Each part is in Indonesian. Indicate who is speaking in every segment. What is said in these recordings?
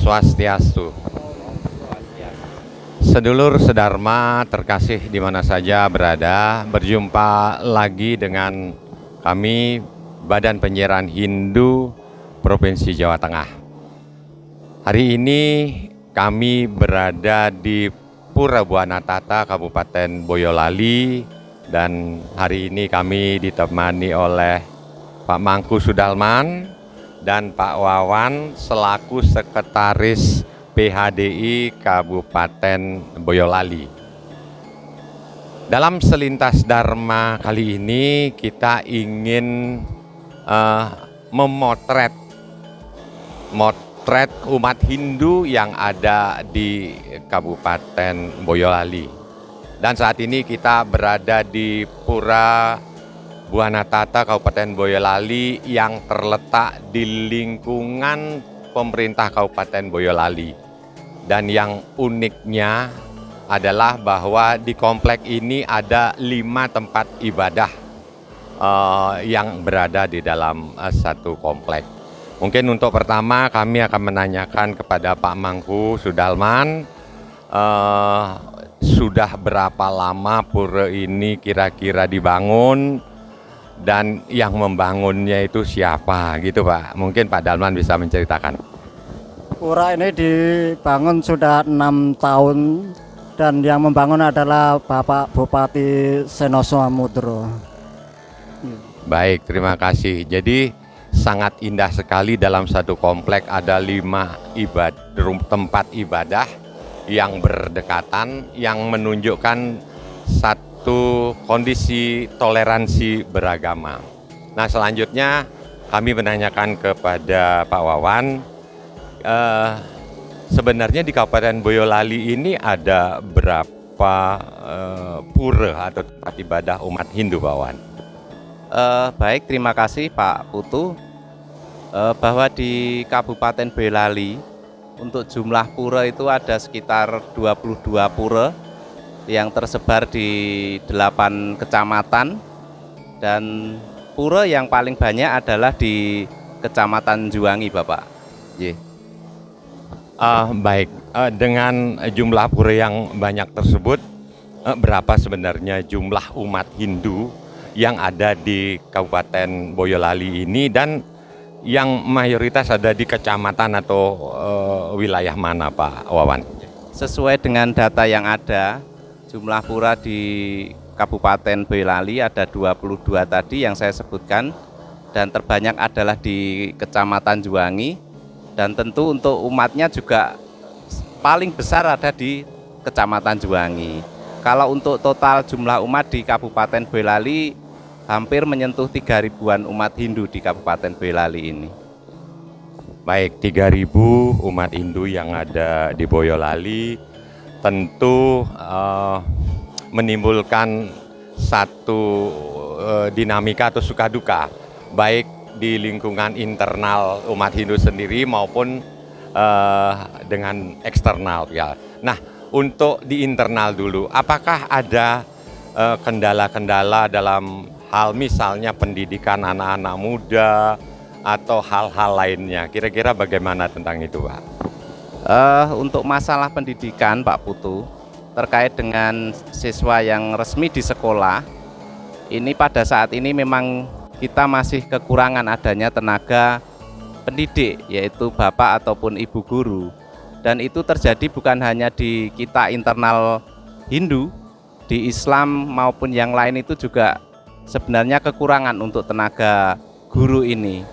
Speaker 1: Swastiastu. Sedulur sedharma terkasih di mana saja berada, berjumpa lagi dengan kami Badan Penyiaran Hindu Provinsi Jawa Tengah. Hari ini kami berada di Pura Buanatata, Kabupaten Boyolali, dan hari ini kami ditemani oleh Pak Mangku Sudalman dan Pak Wawan selaku Sekretaris PHDI Kabupaten Boyolali. Dalam selintas Dharma kali ini kita ingin memotret umat Hindu yang ada di Kabupaten Boyolali. Dan saat ini kita berada di Pura Buanatata, Kabupaten Boyolali yang terletak di lingkungan pemerintah Kabupaten Boyolali. Dan yang uniknya adalah bahwa di komplek ini ada 5 tempat ibadah yang berada di dalam satu komplek. Mungkin untuk pertama kami akan menanyakan kepada Pak Mangku Sudalman, sudah berapa lama pura ini kira-kira dibangun? Dan yang membangunnya itu siapa gitu Pak? Mungkin Pak Dalman bisa menceritakan.
Speaker 2: Pura ini dibangun sudah 6 tahun dan yang membangun adalah Bapak Bupati Seno Samudro.
Speaker 1: Baik, terima kasih. Jadi sangat indah sekali dalam satu komplek ada 5 tempat ibadah yang berdekatan yang menunjukkan satu kondisi toleransi beragama. Nah, selanjutnya kami menanyakan kepada Pak Wawan, sebenarnya di Kabupaten Boyolali ini ada berapa pura atau tempat ibadah umat Hindu, Pak Wawan?
Speaker 3: Baik, terima kasih Pak Putu. Bahwa di Kabupaten Boyolali untuk jumlah pura itu ada sekitar 22 pura yang tersebar di 8 kecamatan, dan pura yang paling banyak adalah di Kecamatan Juwangi, Bapak.
Speaker 1: Baik, dengan jumlah pura yang banyak tersebut, berapa sebenarnya jumlah umat Hindu yang ada di Kabupaten Boyolali ini, dan yang mayoritas ada di kecamatan atau wilayah mana, Pak Wawan?
Speaker 3: Sesuai dengan data yang ada, jumlah pura di Kabupaten Boyolali ada 22 tadi yang saya sebutkan, dan terbanyak adalah di Kecamatan Juwangi, dan tentu untuk umatnya juga paling besar ada di Kecamatan Juwangi. Kalau untuk total jumlah umat di Kabupaten Boyolali hampir menyentuh 3.000-an umat Hindu di Kabupaten Boyolali ini.
Speaker 1: Baik, 3.000 umat Hindu yang ada di Boyolali tentu menimbulkan satu dinamika atau suka duka, baik di lingkungan internal umat Hindu sendiri maupun dengan eksternal ya. Nah, untuk di internal dulu, apakah ada kendala-kendala dalam hal misalnya pendidikan anak-anak muda atau hal-hal lainnya? Kira-kira bagaimana tentang itu, Pak?
Speaker 3: Untuk masalah pendidikan, Pak Putu, terkait dengan siswa yang resmi di sekolah, ini pada saat ini memang kita masih kekurangan adanya tenaga pendidik, yaitu bapak ataupun ibu guru. Dan itu terjadi bukan hanya di kita internal Hindu, di Islam maupun yang lain itu juga sebenarnya kekurangan untuk tenaga guru ini.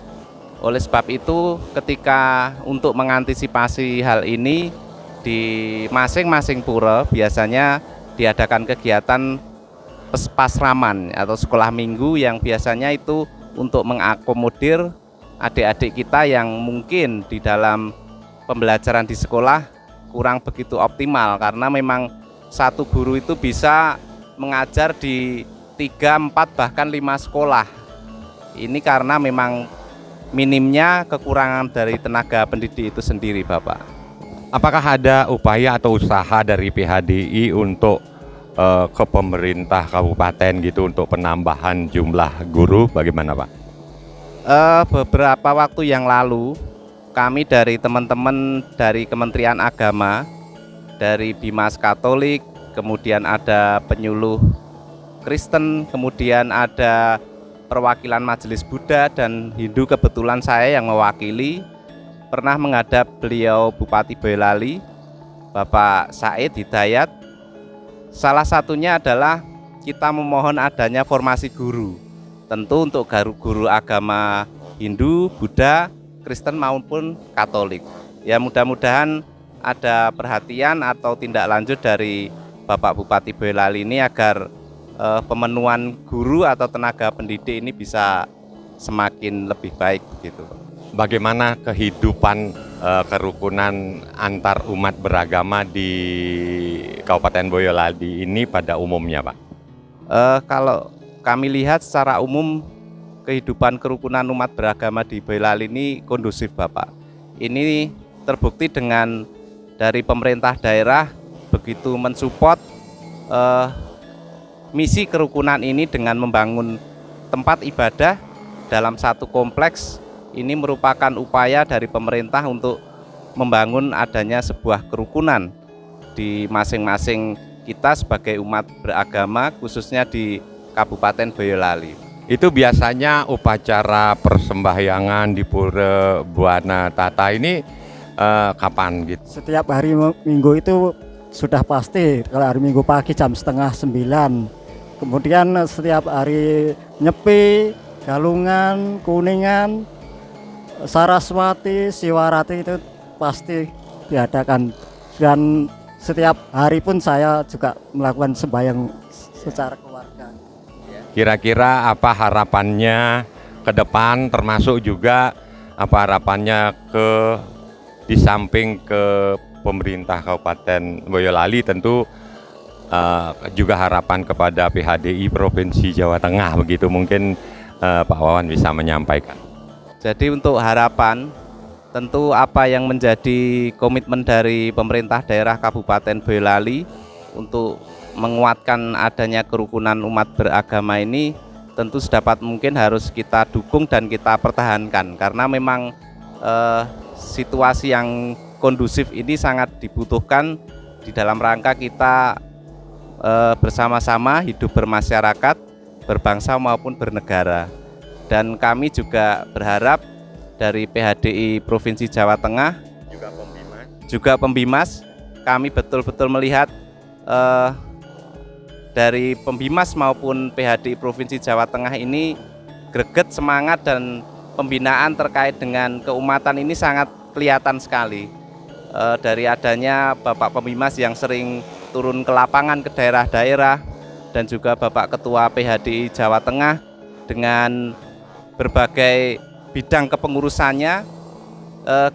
Speaker 3: Oleh sebab itu, ketika untuk mengantisipasi hal ini, di masing-masing pura biasanya diadakan kegiatan pasraman atau sekolah minggu yang biasanya itu untuk mengakomodir adik-adik kita yang mungkin di dalam pembelajaran di sekolah kurang begitu optimal, karena memang satu guru itu bisa mengajar di 3, 4, bahkan 5 sekolah. Ini karena memang minimnya kekurangan dari tenaga pendidik itu sendiri, Bapak.
Speaker 1: Apakah ada upaya atau usaha dari PHDI untuk ke pemerintah kabupaten gitu untuk penambahan jumlah guru? Bagaimana, Pak?
Speaker 3: Beberapa waktu yang lalu kami dari teman-teman dari Kementerian Agama, dari Bimas Katolik, kemudian ada penyuluh Kristen, kemudian ada perwakilan Majelis Buddha dan Hindu, kebetulan saya yang mewakili, pernah menghadap beliau Bupati Boyolali, Bapak Said Hidayat. Salah satunya adalah kita memohon adanya formasi guru, tentu untuk guru agama Hindu, Buddha, Kristen maupun Katolik. Ya, mudah-mudahan ada perhatian atau tindak lanjut dari Bapak Bupati Boyolali ini agar pemenuhan guru atau tenaga pendidik ini bisa semakin lebih baik gitu.
Speaker 1: Bagaimana kehidupan kerukunan antar umat beragama di Kabupaten Boyolali ini pada umumnya, Pak?
Speaker 3: Kalau kami lihat secara umum kehidupan kerukunan umat beragama di Boyolali ini kondusif, Bapak. Ini terbukti dengan dari pemerintah daerah begitu mensupport misi kerukunan ini dengan membangun tempat ibadah dalam satu kompleks. Ini merupakan upaya dari pemerintah untuk membangun adanya sebuah kerukunan di masing-masing kita sebagai umat beragama, khususnya di Kabupaten Boyolali.
Speaker 1: Itu biasanya upacara persembahyangan di Pura Buana Tata ini kapan gitu?
Speaker 2: Setiap hari Minggu itu sudah pasti, kalau hari Minggu pagi jam 8:30. Kemudian setiap hari Nyepi, Galungan, Kuningan, Saraswati, Siwarati itu pasti diadakan. Dan setiap hari pun saya juga melakukan sembahyang secara keluarga.
Speaker 1: Kira-kira apa harapannya ke depan, termasuk juga apa harapannya di samping ke pemerintah Kabupaten Boyolali, tentu juga harapan kepada PHDI Provinsi Jawa Tengah, begitu mungkin Pak Wawan bisa menyampaikan.
Speaker 3: Jadi untuk harapan, tentu apa yang menjadi komitmen dari pemerintah daerah Kabupaten Boyolali untuk menguatkan adanya kerukunan umat beragama ini, tentu sedapat mungkin harus kita dukung dan kita pertahankan, karena memang situasi yang kondusif ini sangat dibutuhkan di dalam rangka kita bersama-sama hidup bermasyarakat, berbangsa maupun bernegara. Dan kami juga berharap dari PHDI Provinsi Jawa Tengah juga Pembimas, kami betul-betul melihat dari Pembimas maupun PHDI Provinsi Jawa Tengah ini greget, semangat, dan pembinaan terkait dengan keumatan ini sangat kelihatan sekali. Dari adanya Bapak Pembimas yang sering turun ke lapangan, ke daerah-daerah, dan juga Bapak Ketua PHDI Jawa Tengah dengan berbagai bidang kepengurusannya,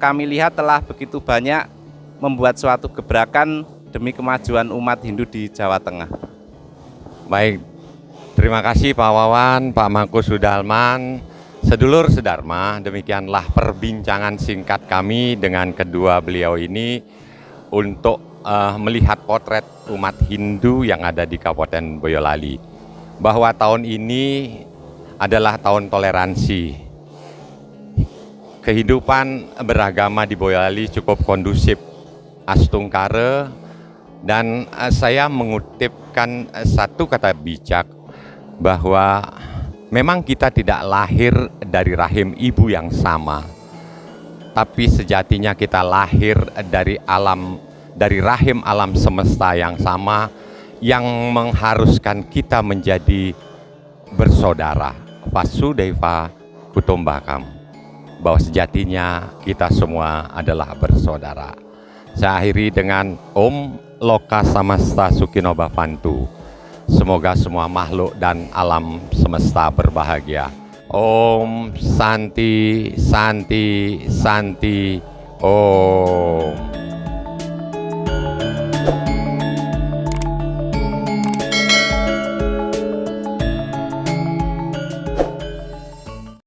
Speaker 3: kami lihat telah begitu banyak membuat suatu gebrakan demi kemajuan umat Hindu di Jawa Tengah.
Speaker 1: Baik, terima kasih Pak Wawan, Pak Makus Sudalman, sedulur sedharma. Demikianlah perbincangan singkat kami dengan kedua beliau ini untuk melihat potret umat Hindu yang ada di Kabupaten Boyolali, bahwa tahun ini adalah tahun toleransi. Kehidupan beragama di Boyolali cukup kondusif, astungkare, dan saya mengutipkan satu kata bijak bahwa memang kita tidak lahir dari rahim ibu yang sama, tapi sejatinya kita lahir dari rahim alam semesta yang sama, yang mengharuskan kita menjadi bersaudara, Vasudhaiva Kutumbakam, bahwa sejatinya kita semua adalah bersaudara. Saya akhiri dengan Om Loka Samasta Sukino Bhavantu. Semoga semua makhluk dan alam semesta berbahagia. Om Santi, Santi, Santi, Om.